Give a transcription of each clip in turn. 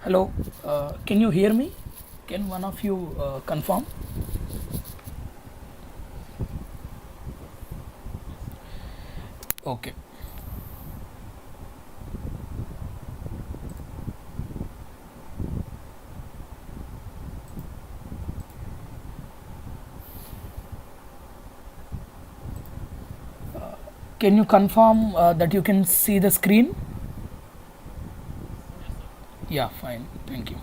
Hello, can you hear me? Can one of you confirm? Okay. Can you confirm that you can see the screen? Yeah, fine. Thank you.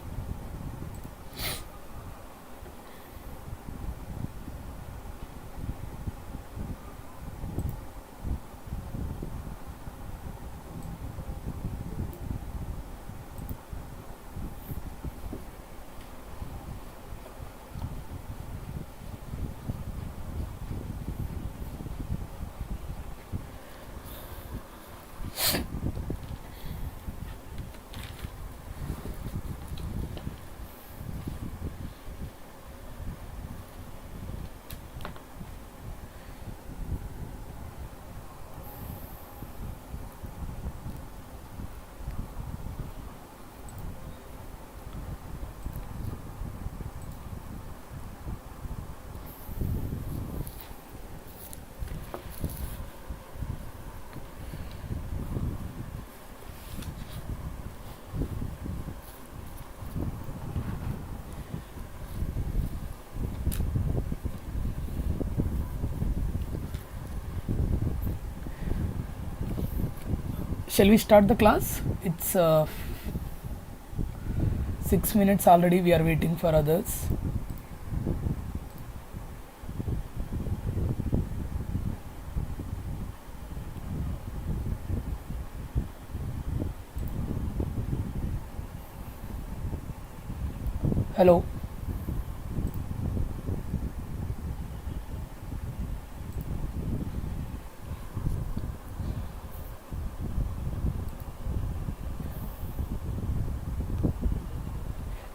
Shall we start the class? It's 6 minutes already. We are waiting for others. Hello.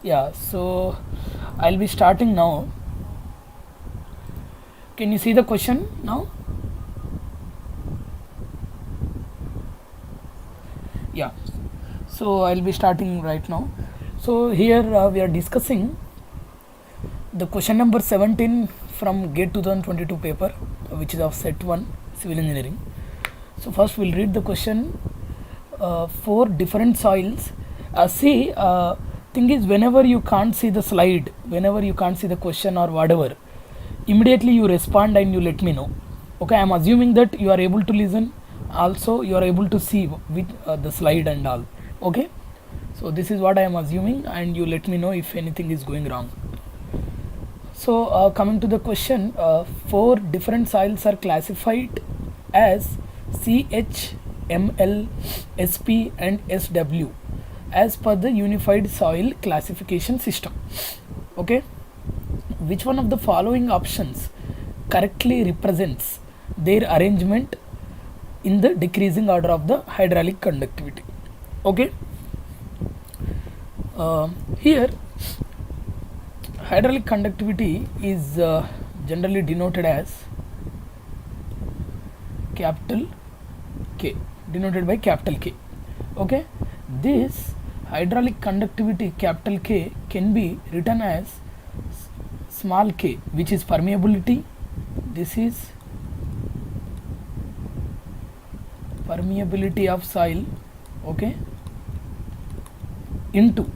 Yeah, so I'll be starting now. Can you see the question now? Yeah, so I'll be starting right now. So here we are discussing the question number 17 from GATE 2022 paper, which is of set 1 civil engineering. So first we'll read the question. For different soils, thing is, whenever you can't see the slide, whenever you can't see the question or whatever, immediately you respond and you let me know. Okay, I'm assuming that you are able to listen, also you are able to see with the slide and all. Okay, so this is what I am assuming, and you let me know if anything is going wrong. So coming to the question, 4 different soils are classified as CH, ML, SP and SW as per the unified soil classification system. Okay, which one of the following options correctly represents their arrangement in the decreasing order of the hydraulic conductivity? Okay, here hydraulic conductivity is generally denoted as capital K, denoted by capital K. Okay, this hydraulic conductivity capital K can be written as small k, which is permeability. This is permeability of soil, okay, into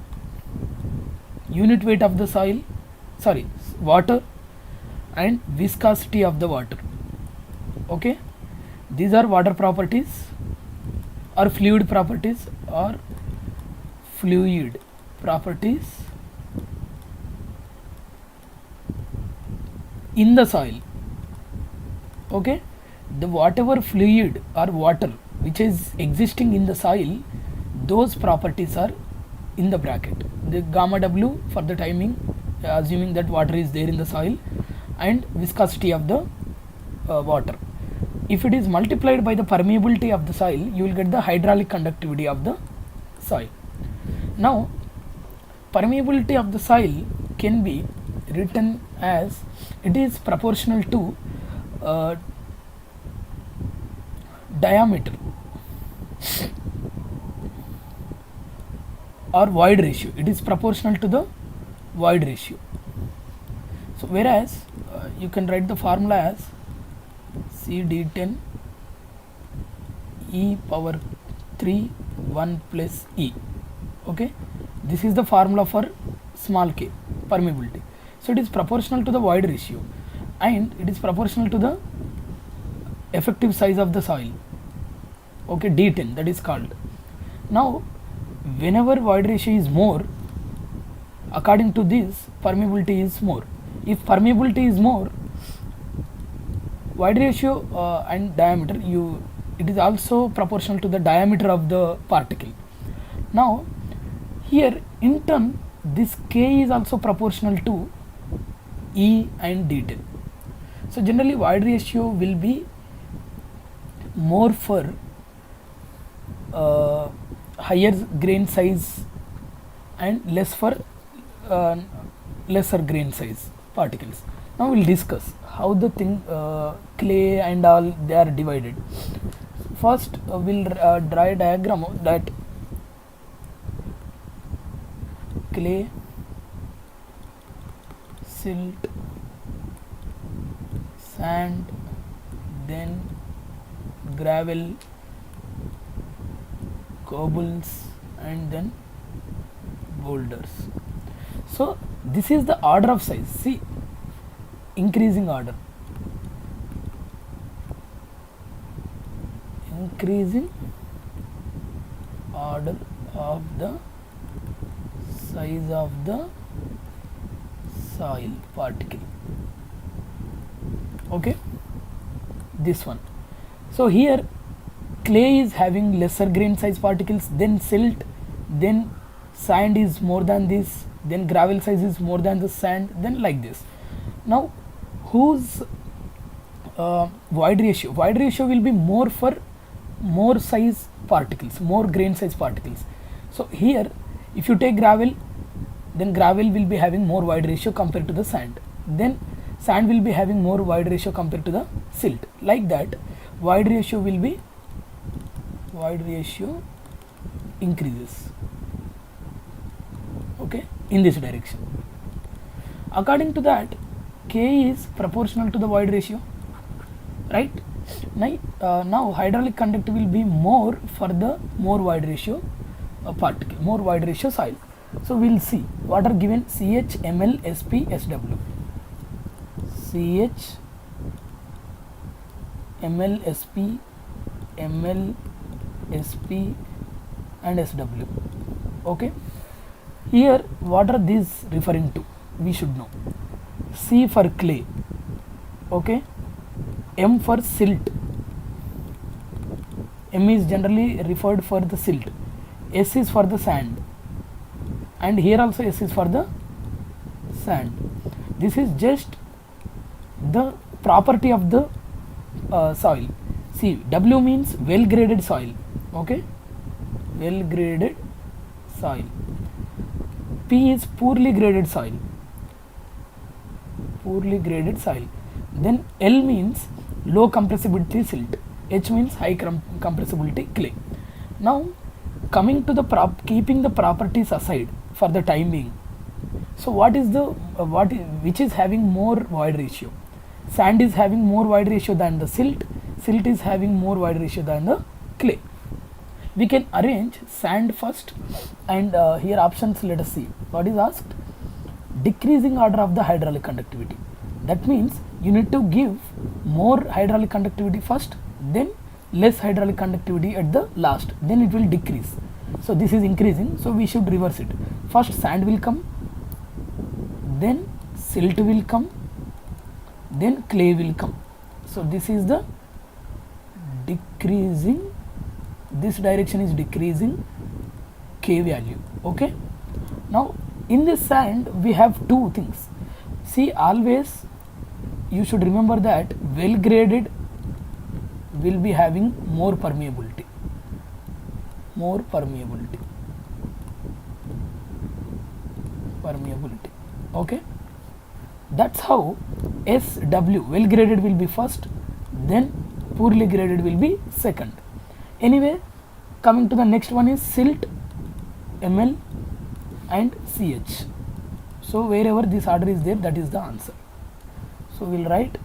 unit weight of the soil, sorry, water, and viscosity of the water. Okay, these are water properties or fluid properties in the soil. Okay, the whatever fluid or water which is existing in the soil, those properties are in the bracket. The gamma W for the timing, assuming that water is there in the soil, and viscosity of the water. If it is multiplied by the permeability of the soil, you will get the hydraulic conductivity of the soil. Now, permeability of the soil can be written as, it is proportional to diameter or void ratio. It is proportional to the void ratio. So whereas you can write the formula as CD10 e power 3 1 plus e. Okay, this is the formula for small k permeability. So it is proportional to the void ratio and it is proportional to the effective size of the soil. Okay, D10 that is called. Now whenever void ratio is more, according to this permeability is more. If permeability is more, void ratio and diameter, it is also proportional to the diameter of the particle. Now here in turn this k is also proportional to E and D10. So generally void ratio will be more for higher grain size and less for lesser grain size particles. Now we'll discuss how the thing clay and all they are divided. First we'll draw a diagram that clay, silt, sand, then gravel, cobbles and then boulders. So this is the order of size. See, increasing order, increasing order of the size of the soil particle. Okay, this one. So here clay is having lesser grain size particles, then silt, then sand is more than this, then gravel size is more than the sand, then like this. Now whose void ratio? Void ratio will be more for more size particles, more grain size particles. So here if you take gravel, then gravel will be having more void ratio compared to the sand, then sand will be having more void ratio compared to the silt. Like that void ratio will be, void ratio increases, okay, in this direction. According to that K is proportional to the void ratio, right? Now hydraulic conductivity will be more for the more void ratio particle, more void ratio soil. So we'll see what are given: CH, ML, SP, SW. CH, ML, SP, ML, SP and SW. Okay, here what are these referring to? We should know. C for clay, okay, M for silt. M is generally referred for the silt, S is for the sand, and here also S is for the sand. This is just the property of the soil. See, W means well graded soil, okay, well graded soil. P is poorly graded soil, poorly graded soil. Then L means low compressibility silt, H means high compressibility clay. Now coming to the keeping the properties aside for the time being, so what is the which is having more void ratio? Sand is having more void ratio than the silt, silt is having more void ratio than the clay. We can arrange sand first, and here options, let us see what is asked. Decreasing order of the hydraulic conductivity. That means you need to give more hydraulic conductivity first, then less hydraulic conductivity at the last, then it will decrease. So this is increasing, so we should reverse it. First sand will come, then silt will come, then clay will come. So this is the decreasing, this direction is decreasing K value. Okay, now in this sand we have two things. See, always you should remember that well graded will be having more permeability, more permeability. Okay, that's how SW, well graded will be first, then poorly graded will be second. Anyway, coming to the next one is silt, ML, and CH. So wherever this order is there, that is the answer. So we'll write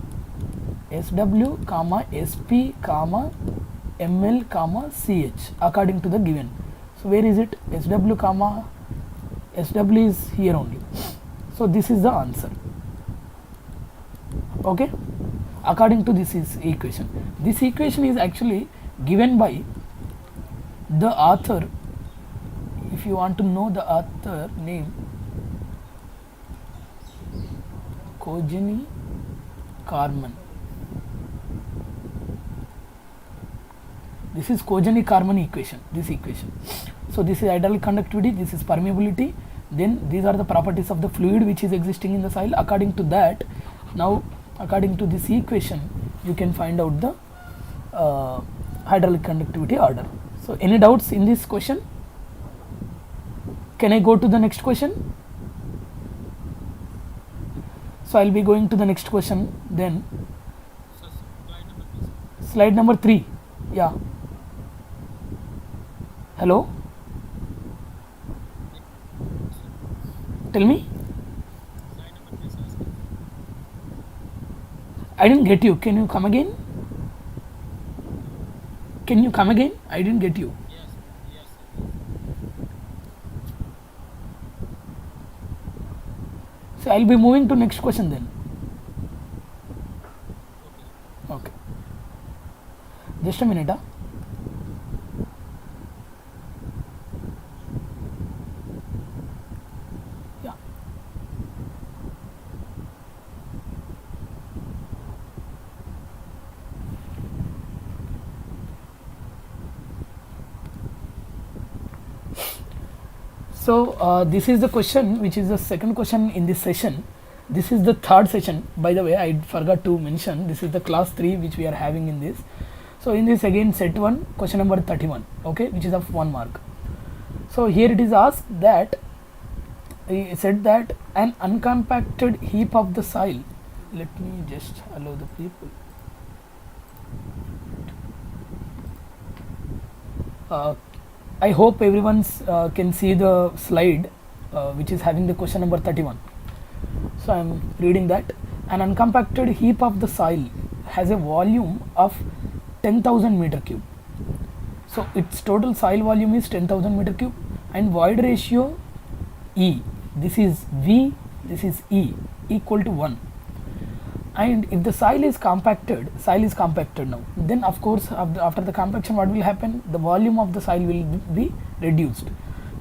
SW comma SP comma ML comma CH according to the given. So where is it? SW comma SW is here only. So this is the answer. Okay, according to this is equation. This equation is actually given by the author. If you want to know the author name, Kojani Karman. This is Kojani-Karman equation, this equation. So this is hydraulic conductivity, this is permeability, then these are the properties of the fluid which is existing in the soil. According to that, now according to this equation, you can find out the hydraulic conductivity order. So any doubts in this question? Can I go to the next question? So I will be going to the next question then. Slide number 3. Yeah. Hello? Tell me. I didn't get you. Can you come again? Can you come again? I didn't get you. So I'll be moving to next question then. Okay. Just a minute. Yeah. So this is the question which is the second question in this session. This is the third session. By the way, I forgot to mention this is the class 3 which we are having in this. So in this again set 1 question number 31, okay, which is of 1 mark. So here it is asked that it said that an uncompacted heap of the soil. Let me just allow the people. I hope everyone can see the slide which is having the question number 31. So I am reading that an uncompacted heap of the soil has a volume of 10,000 meter cube. So its total soil volume is 10,000 meter cube and void ratio E, this is V, this is E, equal to 1. And if the soil is compacted now, then of course after the compaction what will happen? The volume of the soil will be reduced.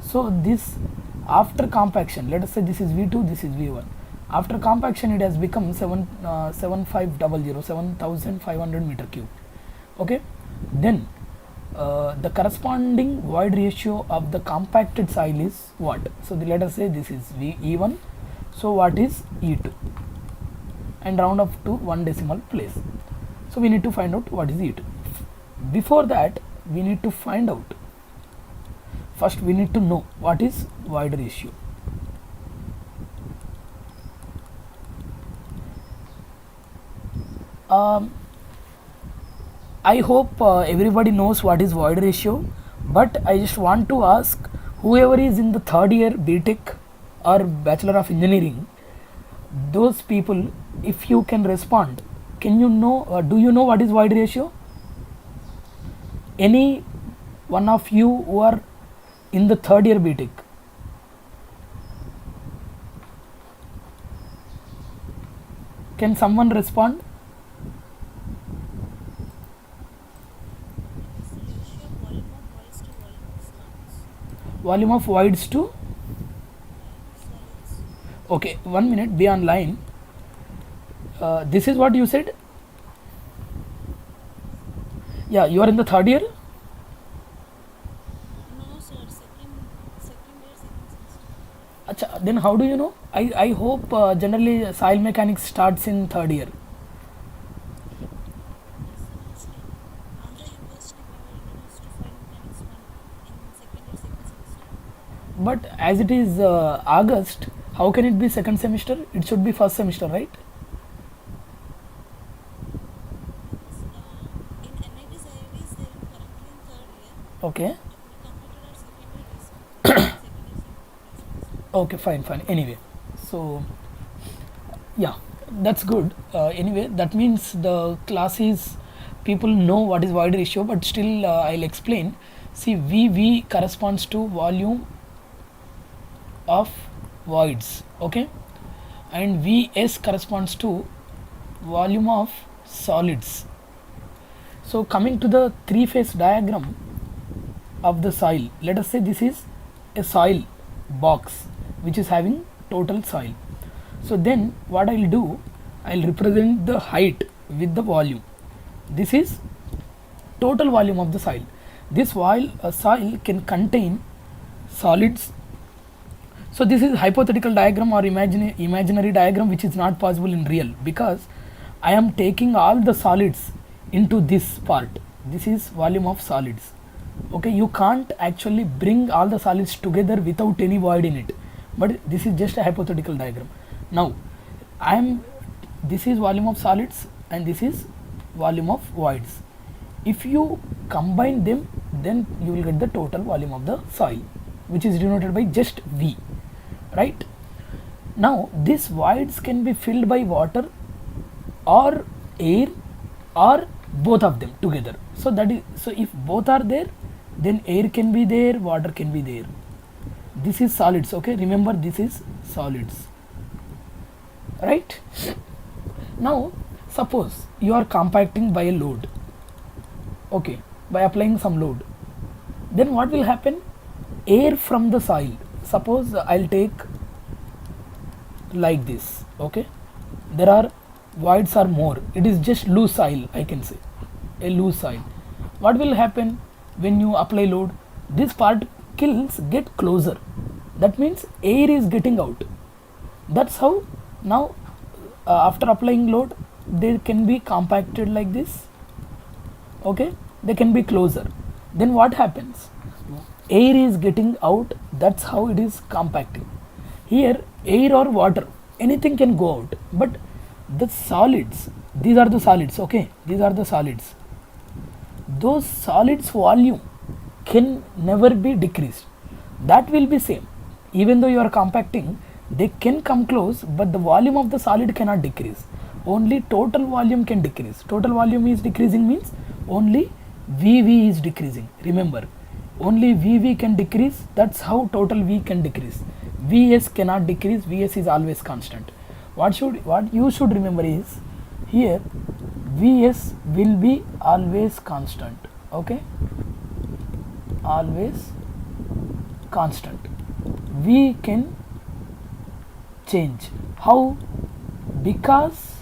So this after compaction, let us say this is V2, this is V1. After compaction it has become 7,500 meter cube. Okay, then the corresponding void ratio of the compacted soil is what? So let us say this is E1, so what is E2? And round up to 1 decimal place. So we need to find out what is E2. Before that, we need to find out, first we need to know what is void ratio. I hope everybody knows what is void ratio, but I just want to ask whoever is in the third year BTech or Bachelor of Engineering, those people, if you can respond, can you know, do you know what is void ratio? Any one of you who are in the third year BTech? Can someone respond? Volume of voids to? Okay, 1 minute, be online. This is what you said? Yeah, you are in the third year? No, sir, second year, second semester. Achha, then how do you know? I hope generally soil mechanics starts in third year. Andhra University, we were introduced to soil mechanics one in second year, second semester. But as it is August, how can it be second semester? It should be first semester, right? In NIT's IITs, they are currently in third year. Okay. We completed our second year this second year, second semester. Okay, fine. Anyway, so yeah, that's good. Anyway, that means the class is people know what is void ratio, but still I'll explain. See, VV corresponds to volume of voids, okay, and Vs corresponds to volume of solids. So coming to the three-phase diagram of the soil, let us say this is a soil box which is having total soil. So then what I'll do, I'll represent the height with the volume. This is total volume of the soil. This soil can contain solids. So this is hypothetical diagram or imaginary diagram, which is not possible in real, because I am taking all the solids into this part. This is volume of solids. Okay, you can't actually bring all the solids together without any void in it, but this is just a hypothetical diagram. Now this is volume of solids and this is volume of voids. If you combine them, then you will get the total volume of the soil, which is denoted by just V, right? Now these voids can be filled by water or air or both of them together. So if both are there, then air can be there, water can be there. This is solids, okay, remember this is solids, right? Now suppose you are compacting by a load, okay, by applying some load, then what will happen? Air from the soil, suppose I'll take like this, okay, there are voids are more, it is just loose soil, I can say a loose soil. What will happen when you apply load? These particles get closer, that means air is getting out. That's how now after applying load they can be compacted like this, okay, they can be closer. Then what happens? Air is getting out, that's how it is compacting. Here air or water, anything can go out, but the solids, these are the solids, okay, these are the solids, those solids volume can never be decreased, that will be same. Even though you are compacting, they can come close, but the volume of the solid cannot decrease, only total volume can decrease. Total volume is decreasing means only VV is decreasing, remember, only VV can decrease, that's how total V can decrease. Vs cannot decrease, Vs is always constant. What you should remember is, here Vs will be always constant, okay, always constant. V can change, how? Because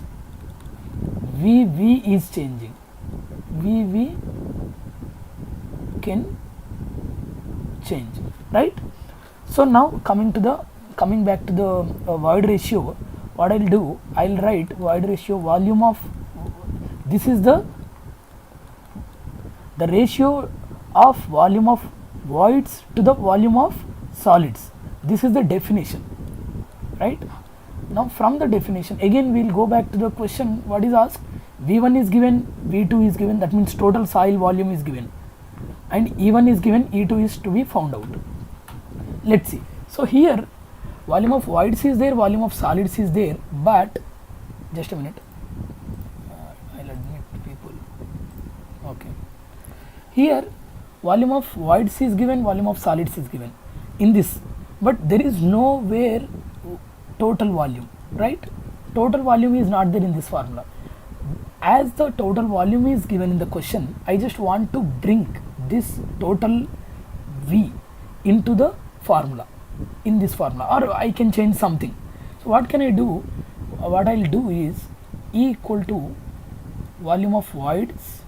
VV is changing, VV can change, right? So now coming back to the void ratio, what I'll do, I'll write void ratio volume of, this is the ratio of volume of voids to the volume of solids. This is the definition, right? Now from the definition again we'll go back to the question what is asked. V1 is given, V2 is given, that means total soil volume is given, and E1 is given, E2 is to be found out. Let's see. So here volume of voids is there, volume of solids is there, but just a minute, I'll admit people, okay, here volume of voids is given, volume of solids is given in this, but there is nowhere total volume, right? Total volume is not there in this formula. As the total volume is given in the question, I just want to bring this total V into the formula, in this formula, or I can change something. So what can I do? What I'll do is E equal to volume of voids,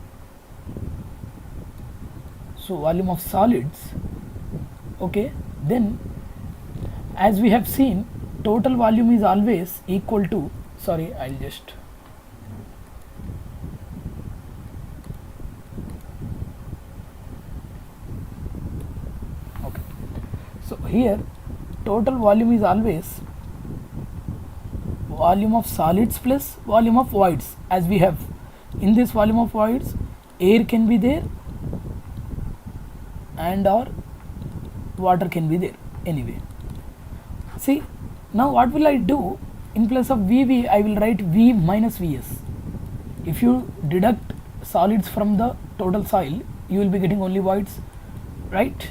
so volume of solids, okay, then as we have seen total volume is always equal to, sorry, I'll just, okay, so here total volume is always volume of solids plus volume of voids. As we have in this volume of voids, air can be there and or water can be there, anyway. See, now what will I do? In place of VV, I will write V minus Vs. If you deduct solids from the total soil, you will be getting only voids, right?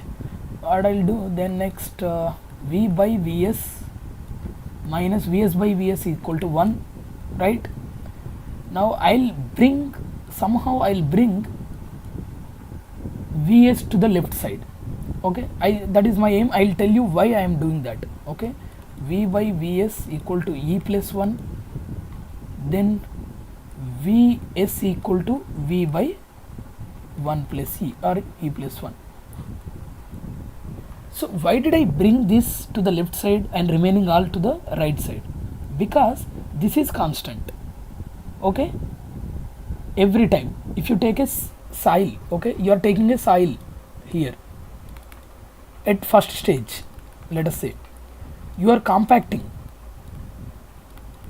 What I'll do then next, V by Vs minus Vs by Vs equal to 1, right? Now I'll bring Vs to the left side. Okay, that is my aim. I'll tell you why I am doing that. Okay, V by Vs equal to E plus 1, then Vs equal to V by 1 plus E or E plus 1. So why did I bring this to the left side and remaining all to the right side? Because this is constant. Okay, every time if you take a soil, okay, you are taking a soil here at first stage, let us say you are compacting.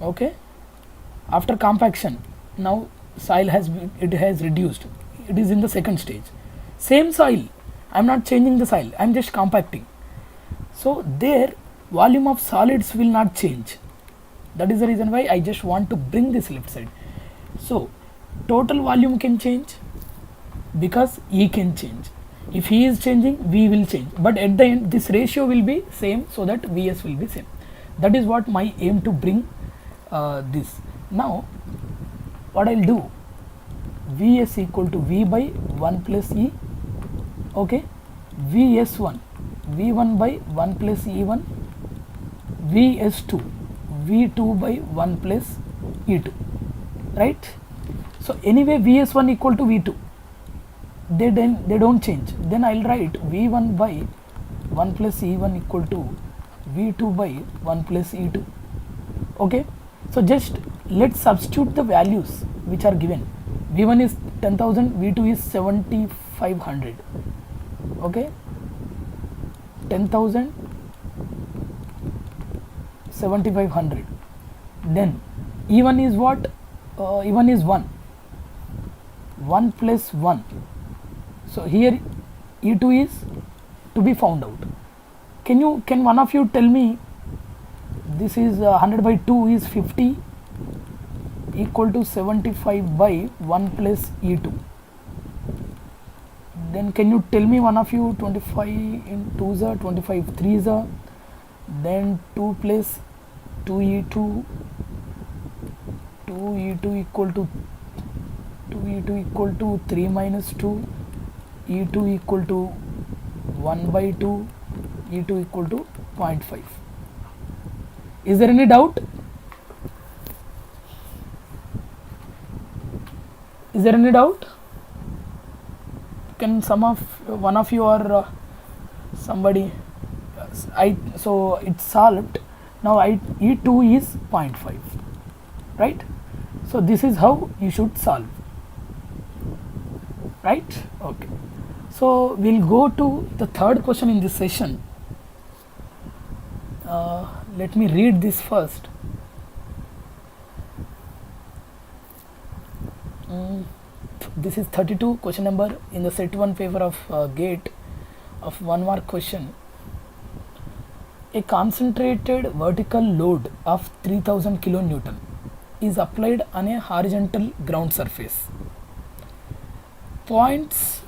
Okay, after compaction, now soil has reduced, it is in the second stage. Same soil, I am not changing the soil, I am just compacting. So there volume of solids will not change. That is the reason why I just want to bring this left side. So total volume can change because E can change. If he is changing, V will change, but at the end this ratio will be same, so that Vs will be same. That is what my aim to bring this. Now what I'll do, Vs equal to V by 1 plus E. Okay, Vs1 V1 by 1 plus E1, Vs2 V2 by 1 plus E2, right? So anyway Vs1 equal to V2, they don't change. Then I'll write V1 by 1 plus E1 equal to V2 by 1 plus E2. Okay, so just let's substitute the values which are given. V1 is 10,000, V2 is 7,500. Okay, 10,000, 7,500. Then E1 is what? E1 is 1 plus 1. So here E2 is to be found out. Can one of you tell me, this is 100 by 2 is 50 equal to 75 by 1 plus E2. Then can you tell me, one of you, 25 in 2 is 25 3 is, then 2 plus 2E2 equal to 3 minus 2, E2 equal to 1 by 2, E2 equal to 0.5. Is there any doubt? Is there any doubt? Can one of you or somebody, so it's solved. Now E2 is 0.5, right? So this is how you should solve, right? Okay, so we'll go to the third question in this session. Let me read this first. This is 32 question number in the set 1 paper of GATE of 1 mark question. A concentrated vertical load of 3000 kilonewton is applied on a horizontal ground surface. Points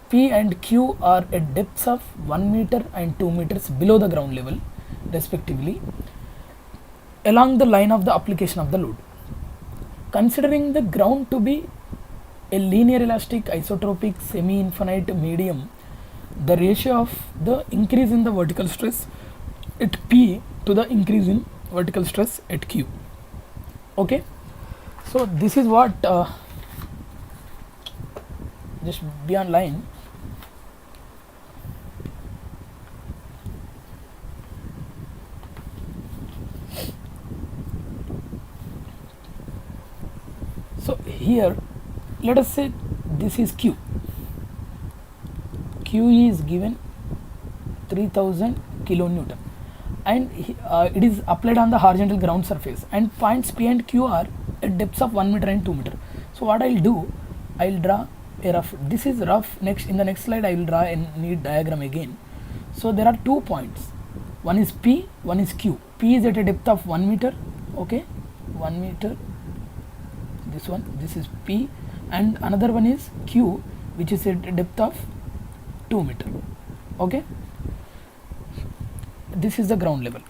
P and Q are at depths of 1 meter and 2 meters below the ground level respectively along the line of the application of the load. Considering the ground to be a linear elastic isotropic semi-infinite medium, the ratio of the increase in the vertical stress at P to the increase in vertical stress at Q. Okay, so this is what, just be on line. So here let us say this is Q. Q is given 3000 kilonewton and it is applied on the horizontal ground surface, and points P and Q are at depths of 1 meter and 2 meter. So what I'll do, I'll draw a rough, this is rough. Next, in the next slide I will draw a neat diagram again. So there are 2 points One is P, one is Q. P is at a depth of 1 meter, okay, 1 meter, this one, this is P, and another one is Q, which is at a depth of 2 meter, okay. This is the ground level,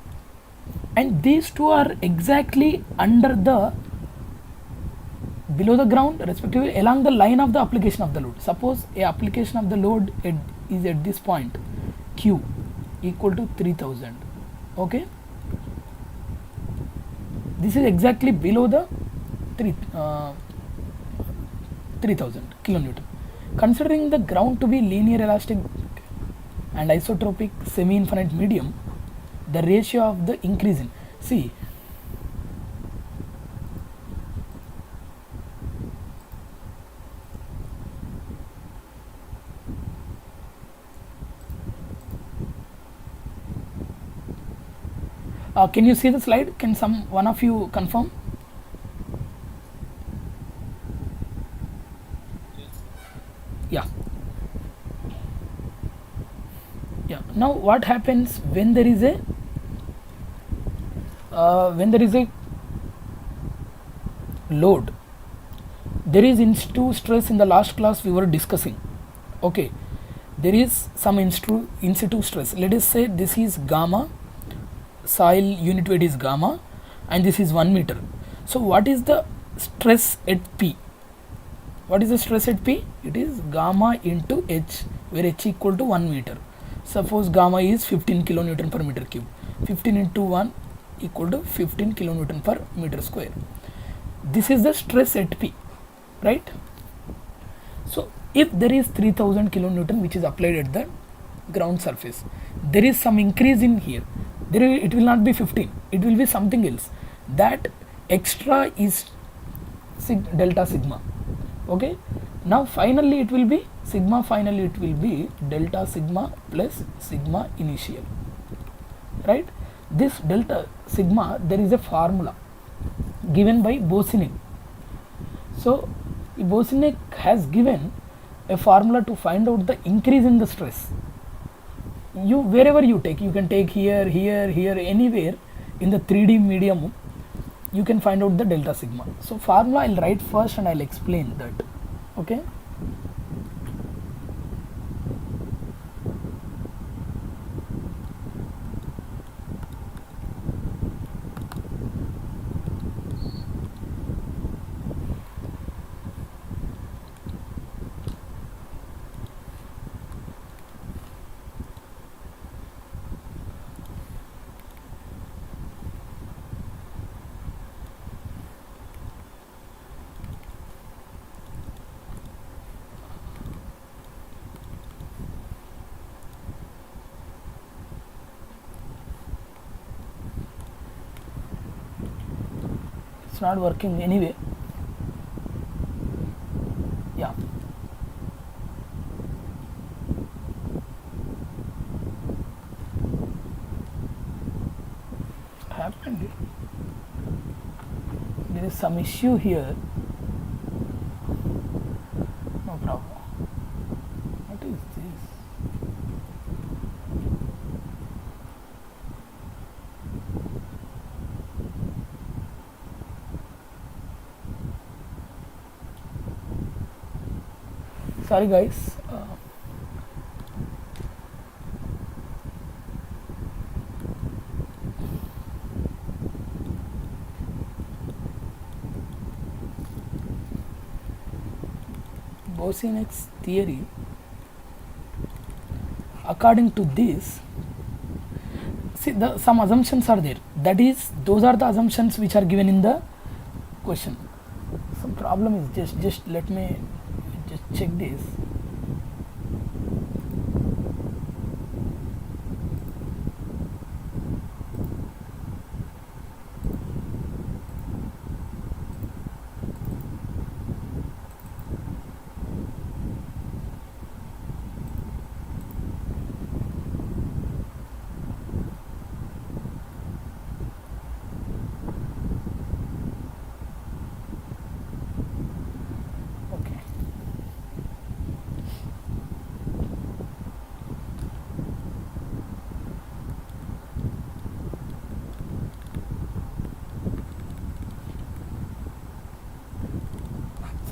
and these two are exactly under the, below the ground, respectively along the line of the application of the load. Suppose a application of the load is at this point Q equal to 3000, okay. This is exactly below the 3000 kilonewton. Considering the ground to be linear elastic and isotropic semi-infinite medium, the ratio of the increase in, see, can you see the slide? Can one of you confirm? Yeah. Yeah. Now what happens when there is a load? There is in-situ stress. In the last class we were discussing. Okay. There is some in-situ stress. Let us say this is gamma. Soil unit weight is gamma, and this is 1 meter. So what is the stress at P? What is the stress at P? It is gamma into H, where H equal to 1 meter. Suppose gamma is 15 kilonewton per meter cube. 15 into 1 equal to 15 kilonewton per meter square. This is the stress at P, right? So if there is 3000 kilonewton which is applied at the ground surface, there is some increase in here. It will not be 15, it will be something else. That extra is delta sigma, okay. Now finally it will be sigma, finally it will be delta sigma plus sigma initial, right. This delta sigma, there is a formula given by Boussinesq. So Boussinesq has given a formula to find out the increase in the stress. You, wherever you take, you can take here, anywhere in the 3D medium, you can find out the delta sigma. So formula I'll write first and I'll explain that, okay. It's not working anyway. Yeah. Happened. There is some issue here. No problem. What is this? Sorry guys. Boussinesq theory, according to this, see, some assumptions are there. That is, those are the assumptions which are given in the question. Some problem is just let me just check this.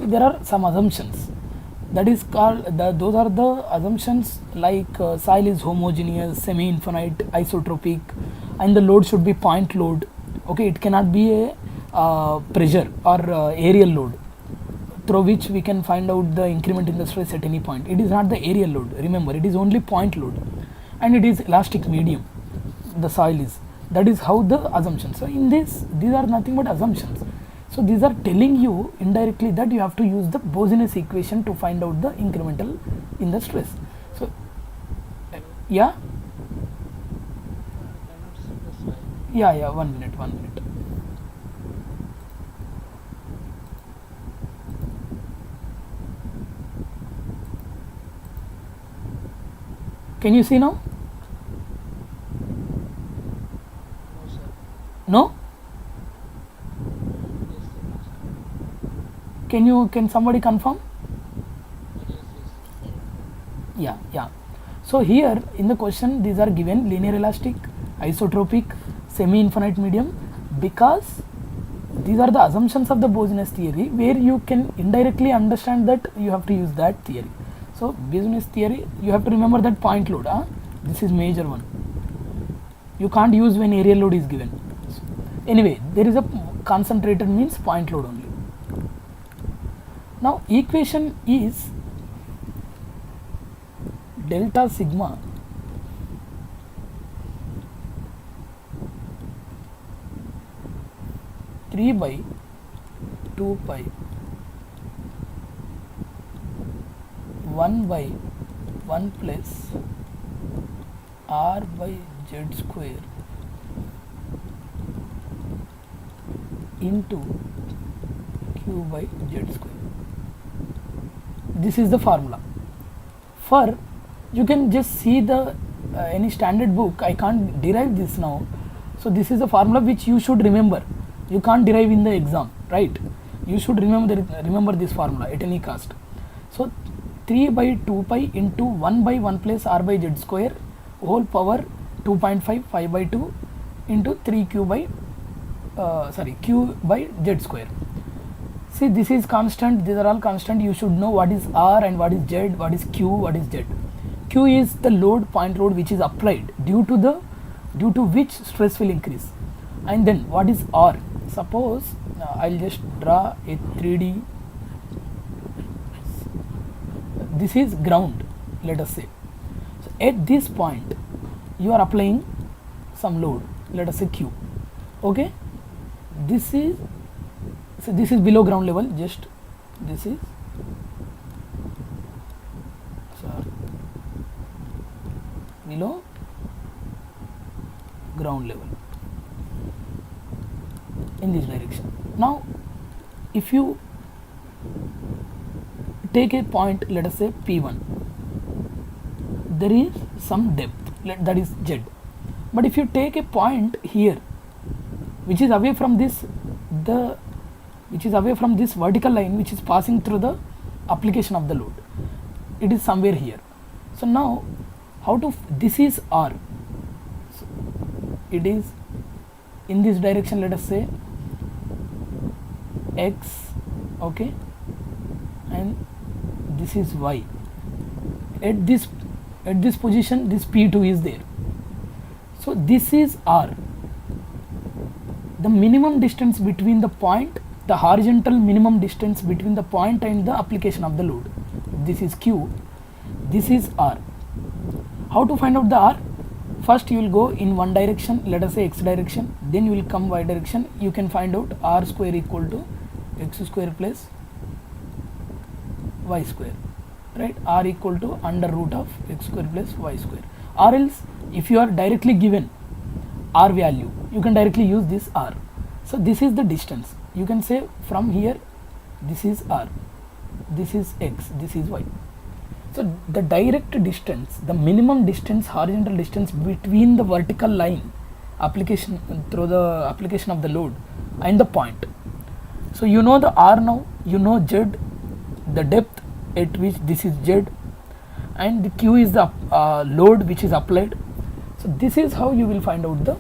there are some assumptions. That is called, those are the assumptions like soil is homogeneous, semi-infinite, isotropic, and the load should be point load. Okay, it cannot be a pressure or aerial load through which we can find out the increment in the stress at any point. It is not the aerial load, remember, it is only point load, and it is elastic medium, the soil is. That is how the assumptions. So in this, these are nothing but assumptions. So these are telling you indirectly that you have to use the Boussinesq equation to find out the incremental in the stress. So yeah, yeah, 1 minute. Can you see now? No? Can somebody confirm? Yeah. So here in the question, these are given linear elastic, isotropic, semi-infinite medium, because these are the assumptions of the Boussinesq theory, where you can indirectly understand that you have to use that theory. So Boussinesq theory, you have to remember that point load. This is major one. You can't use when aerial load is given. So anyway, there is a concentrated means point load only. Now equation is delta sigma three by 2 pi 1 by 1 plus r by z square into q by z square. This is the formula. For you can just see the any standard book. I can't derive this now. So this is the formula which you should remember. You can't derive in the exam, right? You should remember this formula at any cost. So 3 by 2 pi into 1 by 1 plus r by z square whole power 2.5 pi by 2 into 3q by q by z square. See, this is constant, these are all constant. You should know what is r and what is z, what is q, what is z. Q is the load, point load, which is applied due to which stress will increase. And then what is r? Suppose I'll just draw a 3D. This is ground, let us say. So at this point you are applying some load, let us say q. Okay, this is below ground level. Just this is below ground level in this direction. Now if you take a point, let us say P1, there is some depth, that is Z. But if you take a point here which is away from this vertical line which is passing through the application of the load, it is somewhere here. So now this is R, so it is in this direction, let us say X, okay, and this is Y. At this position this P2 is there. So this is R, the minimum distance between the point, the horizontal minimum distance between the point and the application of the load. This is Q, this is R. How to find out the R? First you will go in one direction, let us say X direction, then you will come Y direction. You can find out R square equal to X square plus Y square, right? R equal to under root of X square plus Y square. Or else if you are directly given R value, you can directly use this R. So this is the distance. You can say from here this is R, this is X, this is Y. So the direct distance, the minimum distance, horizontal distance between the vertical line application through the application of the load and the point. So you know the R now, you know Z, the depth at which this is Z, and the Q is the load which is applied. So this is how you will find out the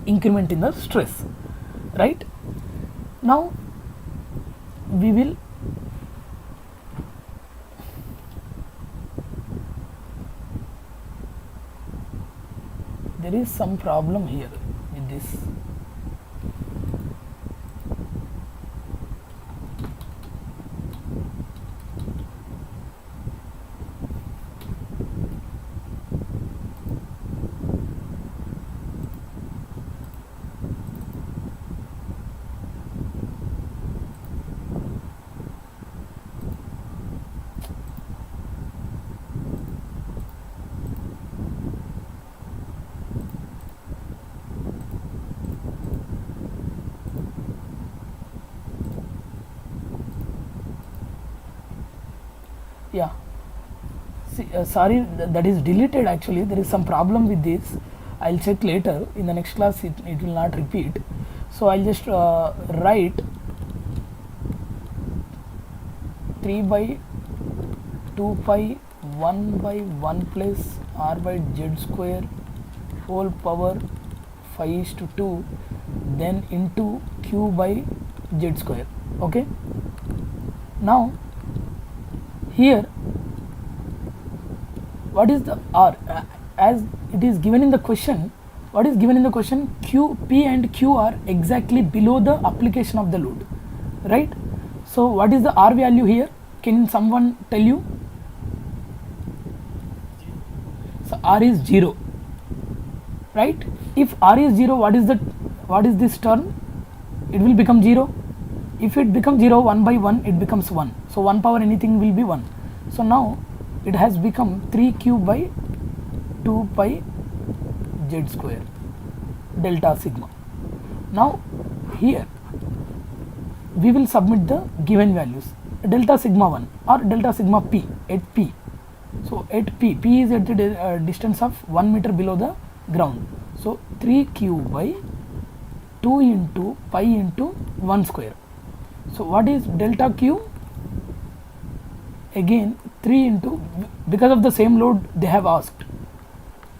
increment in the stress, right? Now we will there is some problem here with this. Yeah, see, sorry, that is deleted. Actually there is some problem with this. I'll check later in the next class. It will not repeat, so I'll just write 3 by 2 pi 1 by 1 plus r by z square whole power 5:2, then into q by z square. Okay, now here what is the r, as it is given in the question? What is given in the question? Q, P and Q are exactly below the application of the load, right? So what is the r value here? Can someone tell you? So r is 0, right? If r is 0, what is this term? It will become 0. If it becomes 0, 1 by 1 it becomes 1. So 1 power anything will be 1. So now it has become 3q by 2 pi z square delta sigma. Now here we will submit the given values, delta sigma 1 or delta sigma p at p. So at p is at the distance of 1 meter below the ground. So 3q by 2 into pi into 1 square. So what is delta q? Again 3 into, because of the same load they have asked,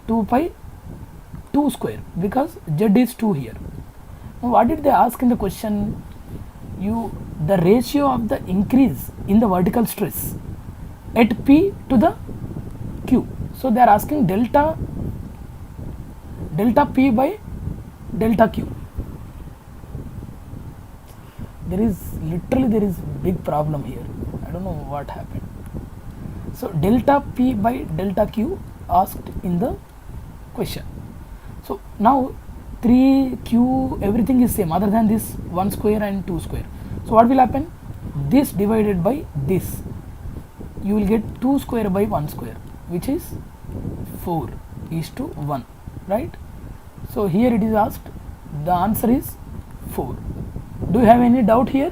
2 pi 2 square, because z is 2 here. Now what did they ask in the question? The ratio of the increase in the vertical stress at p to the q. So they are asking delta p by delta q. There is big problem here. I don't know what happened. So delta p by delta q asked in the question. So now 3q everything is same other than this 1 square and 2 square. So what will happen? This divided by this, you will get 2 square by 1 square, which is 4:1, right? So here it is asked, the answer is 4. Do you have any doubt here?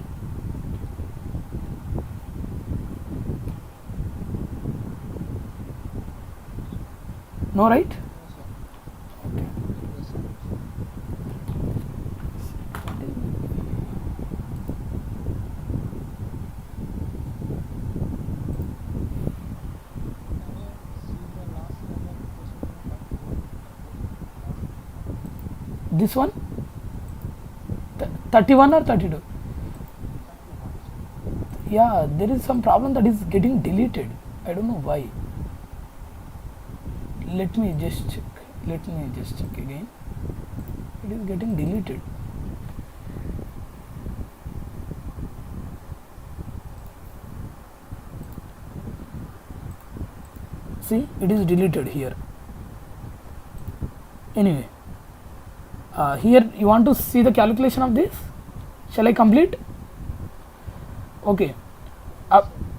No, right? Okay. This one? 31 or 32? Yeah, there is some problem that is getting deleted. I don't know why. Let me just check again. It is getting deleted. See, it is deleted here. Anyway, here you want to see the calculation of this? Shall I complete? Okay.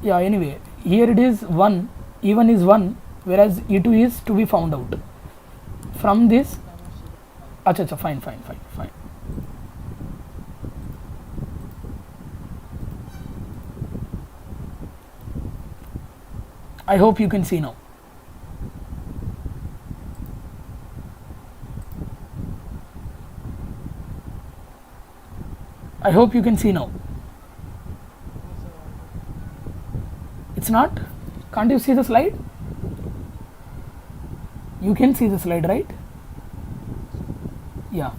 Yeah, anyway, here it is 1, E1 is 1, whereas E2 is to be found out. From this, acha, fine. I hope you can see now. I hope you can see now. It's not? Can't you see the slide? You can see the slide, right? Yeah.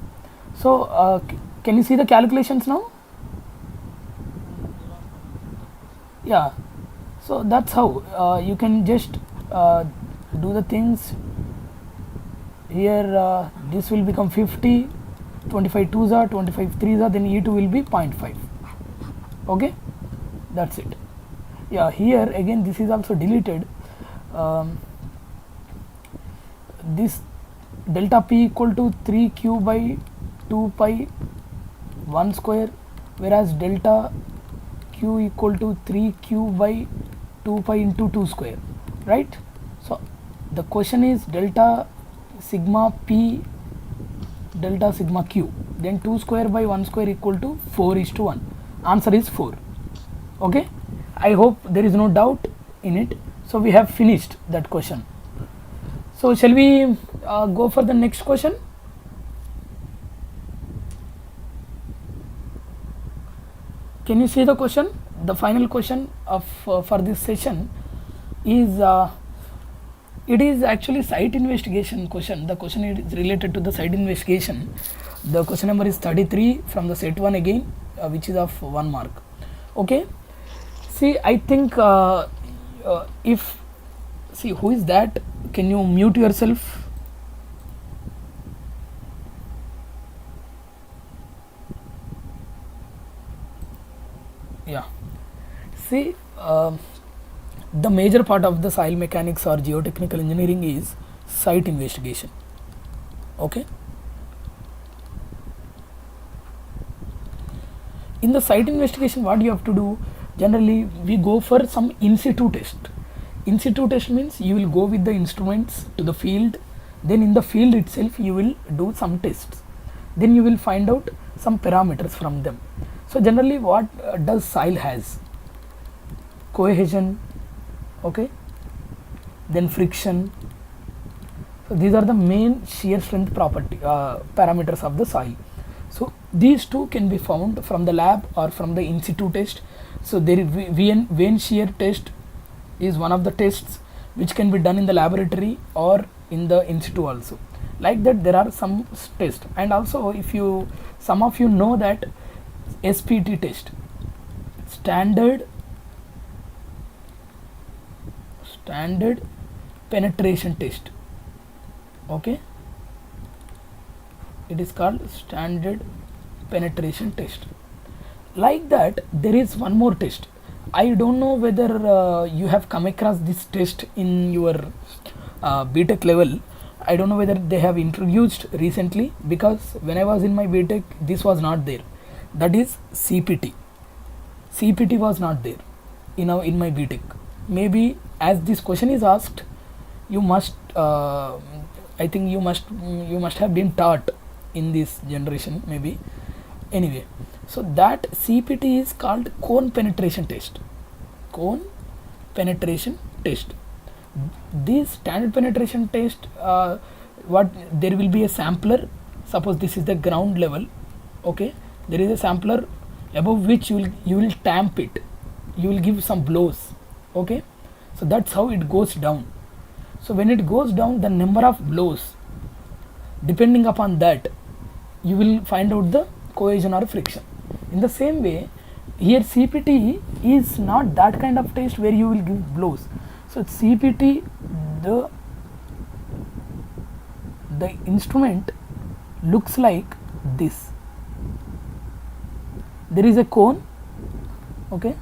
So can you see the calculations now? Yeah. So that's how you can just do the things here this will become 50, 25 2s are 25 3s are, then E2 will be 0.5. Okay, that's it. Yeah, here again this is also deleted. This delta P equal to 3q by 2 pi 1 square, whereas delta Q equal to 3q by 2 pi into 2 square, right? So the question is delta sigma P delta sigma Q, then 2 square by 1 square equal to 4:1. Answer is 4. Okay, I hope there is no doubt in it. So we have finished that question. So shall we go for the next question? Can you see the question? The final question of for this session is it is actually site investigation question. The question is related to the site investigation. The question number is 33 from the set 1 again, which is of 1 mark. Okay, see, I think if see, who is that? Can you mute yourself? Yeah, see, the major part of the soil mechanics or geotechnical engineering is site investigation. Okay, in the site investigation, what you have to do, generally we go for some in situ test. In situ test means you will go with the instruments to the field, then in the field itself you will do some tests, then you will find out some parameters from them. So generally what does soil has? Cohesion, okay, then friction. So these are the main shear strength property parameters of the soil. So these two can be found from the lab or from the in situ test. So there is vein shear test is one of the tests which can be done in the laboratory or in the in situ also. Like that there are some tests, and also if you, some of you know that SPT test, standard penetration test. Okay, it is called standard penetration test. Like that there is one more test. I don't know whether you have come across this test in your BTech level. I don't know whether they have introduced recently, because when I was in my BTech this was not there. That is CPT. CPT was not there in my BTech. Maybe as this question is asked, you must I think you must have been taught in this generation maybe. Anyway, so that CPT is called cone penetration test. Cone penetration test. This standard penetration test, what, there will be a sampler. Suppose this is the ground level. Okay, there is a sampler above which you will tamp it. You will give some blows. Okay, so that's how it goes down. So when it goes down, the number of blows, depending upon that, you will find out the cohesion or friction. In the same way, here CPT is not that kind of test where you will give blows. So CPT, the instrument looks like this. There is a cone. Okay,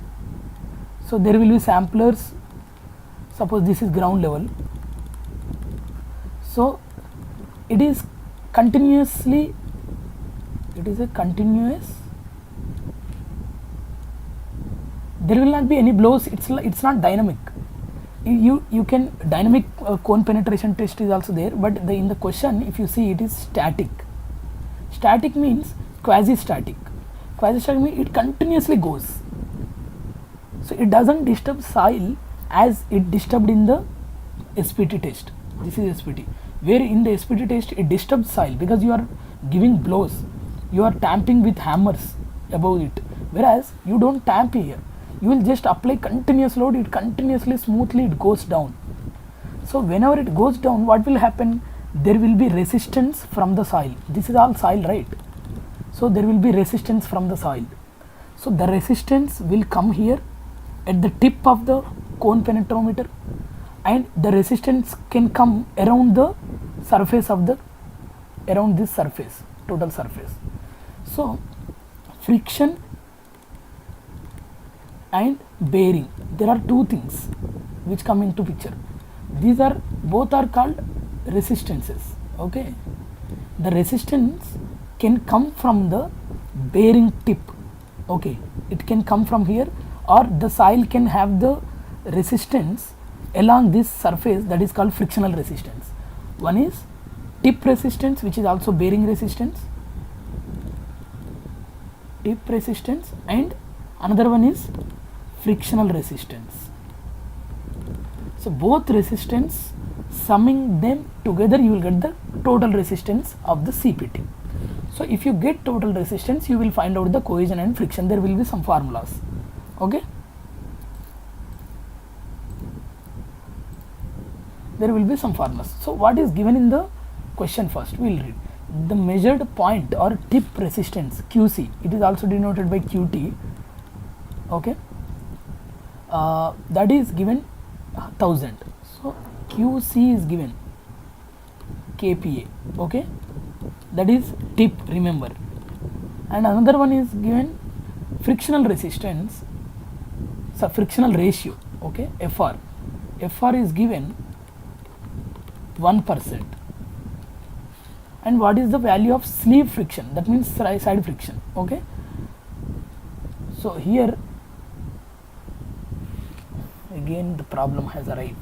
so there will be samplers. Suppose this is ground level. So it is continuously, it is a continuous, there will not be any blows. It's not dynamic. You can dynamic cone penetration test is also there, but in the question if you see, it is static. Static means quasi static. Quasi static means it continuously goes. So it doesn't disturb soil as it disturbed in the SPT test. This is SPT, where in the SPT test it disturbs soil because you are giving blows, you are tamping with hammers above it, whereas you don't tamp here. You will just apply continuous load, it continuously smoothly it goes down. So whenever it goes down, what will happen? There will be resistance from the soil. This is all soil, right? So there will be resistance from the soil. So the resistance will come here at the tip of the cone penetrometer, and the resistance can come around the surface of the around this surface, total surface. So friction and bearing, there are two things which come into picture. These are both are called resistances. Okay, the resistance can come from the bearing tip. Okay, it can come from here, or the soil can have the resistance along this surface, that is called frictional resistance. One is tip resistance, which is also bearing resistance, tip resistance, and another one is frictional resistance. So both resistance, summing them together, you will get the total resistance of the CPT. So if you get total resistance, you will find out the cohesion and friction. There will be some formulas. Okay, there will be some formulas. So what is given in the question? First we will read the measured point or tip resistance, QC. It is also denoted by QT. Okay, that is given 1000. So QC is given kPa. Okay, that is tip, remember. And another one is given frictional resistance, so frictional ratio. Okay, FR is given 1%. And what is the value of sleeve friction? That means side friction. Okay, so here again the problem has arrived.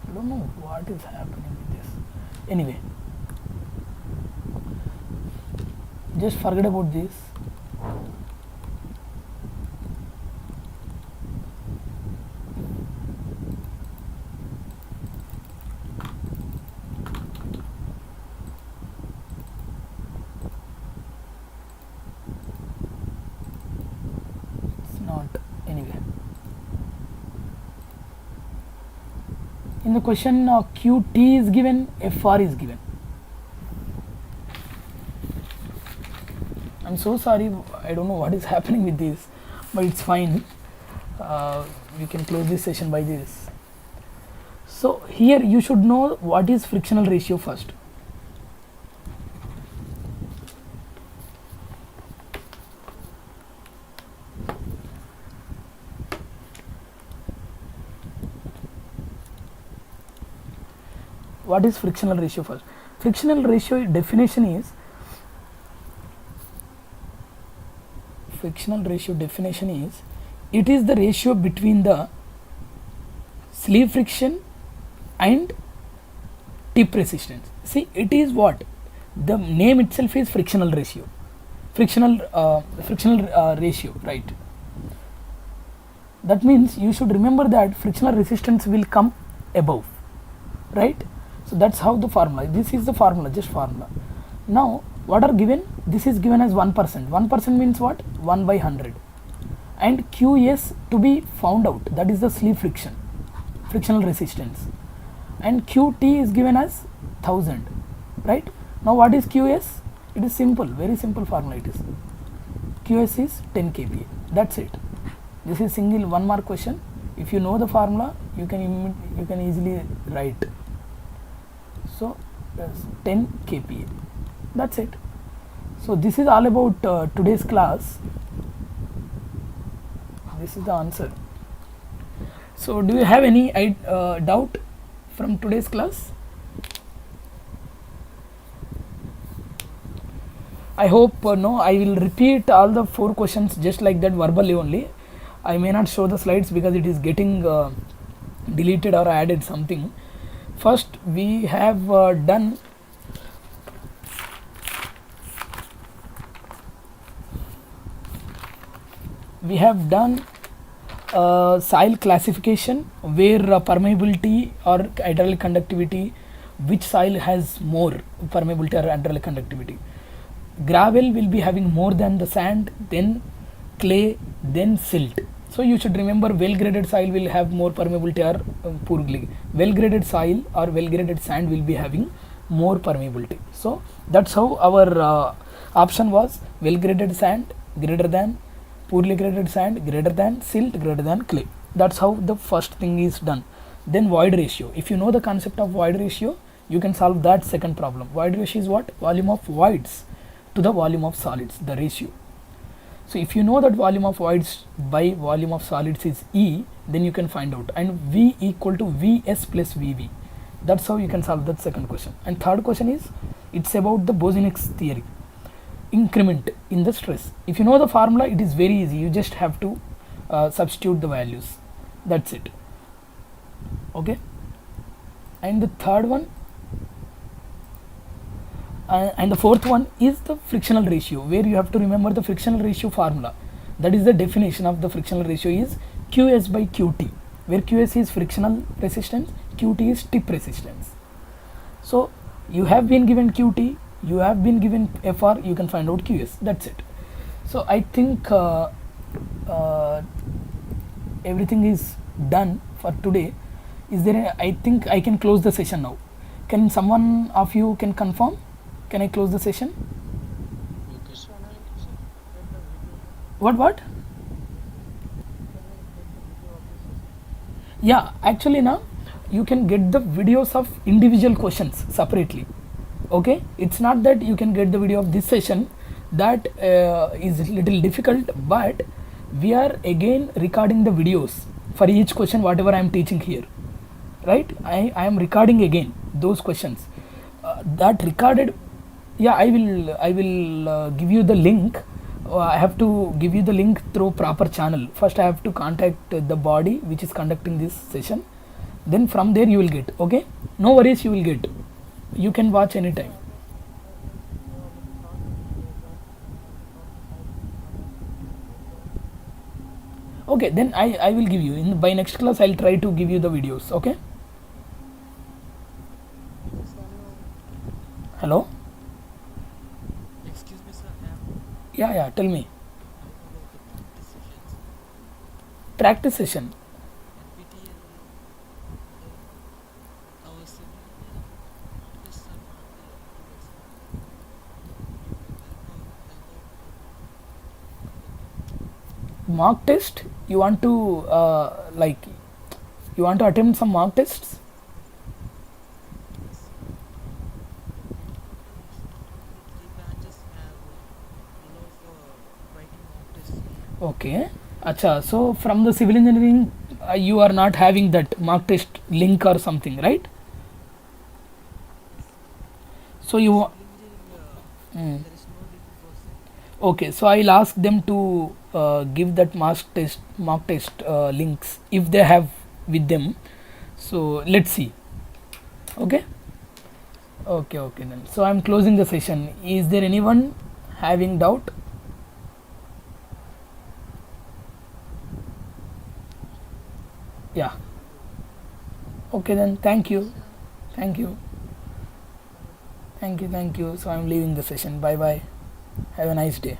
I don't know what is happening with this. Anyway, just forget about this. In the question QT is given, FR is given. I'm so sorry, I don't know what is happening with this, but it's fine. We can close this session by this. So here you should know what is frictional ratio first. What is frictional ratio first? Frictional ratio definition is it is the ratio between the sleeve friction and tip resistance. See, it is what the name itself is frictional ratio, frictional ratio, right? That means you should remember that frictional resistance will come above, right? So that's how the formula. This is the formula, just formula. Now what are given? This is given as 1%. 1% means what? 1 by 100. And QS to be found out, that is the sleeve friction, frictional resistance. And QT is given as 1000, right? Now what is QS? It is simple, very simple formula it is. QS is 10 kPa. That's it. This is single 1 mark question. If you know the formula, you can easily write. So that's 10 kPa. That's it. So this is all about today's class. This is the answer. So do you have any doubt from today's class? I hope no, I will repeat all the 4 questions just like that verbally only. I may not show the slides because it is getting deleted or added something. First we have done soil classification, where permeability or hydraulic conductivity, which soil has more permeability or hydraulic conductivity. Gravel will be having more than the sand, then clay, then silt. So you should remember well graded soil will have more permeability or poor clay. Well graded soil or well graded sand will be having more permeability. So that's how our option was well graded sand greater than poorly graded sand greater than silt greater than clay. That's how the first thing is done. Then void ratio. If you know the concept of void ratio, you can solve that second problem. Void ratio is what? Volume of voids to the volume of solids, the ratio. So if you know that volume of voids by volume of solids is E, then you can find out, and V equal to Vs plus Vv. That's how you can solve that second question. And third question is, it's about the Boussinesq theory, increment in the stress. If you know the formula, it is very easy. You just have to substitute the values. That's it. Okay. And the third one and the fourth one is the frictional ratio, where you have to remember the frictional ratio formula. That is the definition of the frictional ratio is Qs by Qt, where Qs is frictional resistance, Qt is tip resistance. So you have been given Qt, you have been given Fr, you can find out Qs. That's it. So I think everything is done for today. Is there I think I can close the session now. Can someone of you can confirm? Can I close the session? What? Yeah, actually now you can get the videos of individual questions separately. Okay, it's not that you can get the video of this session. That is little difficult, but we are again recording the videos for each question whatever I am teaching here, right? I am recording again those questions. That recorded, yeah, I will give you the link. I have to give you the link through proper channel. First I have to contact the body which is conducting this session, then from there you will get. Okay, no worries, you will get. You can watch anytime. Okay, then I will give you by next class. I'll try to give you the videos. Okay. Hello. Excuse me, sir. Yeah, tell me. About the practice sessions. Practice session. NPTEL, our seminar tests are not there. Mock test. You want to you want to attempt some mock tests? Three branches have allow for writing mock tests. Okay. Acha. So from the civil engineering, you are not having that mock test link or something, right? So you. Civil engineering, there is no link for that. Okay. So I'll ask them to give that mock test links if they have with them. So let's see. Okay. Okay then. So I'm closing the session. Is there anyone having doubt? Yeah. Okay then. Thank you. Thank you. Thank you. So I'm leaving the session. Bye bye. Have a nice day.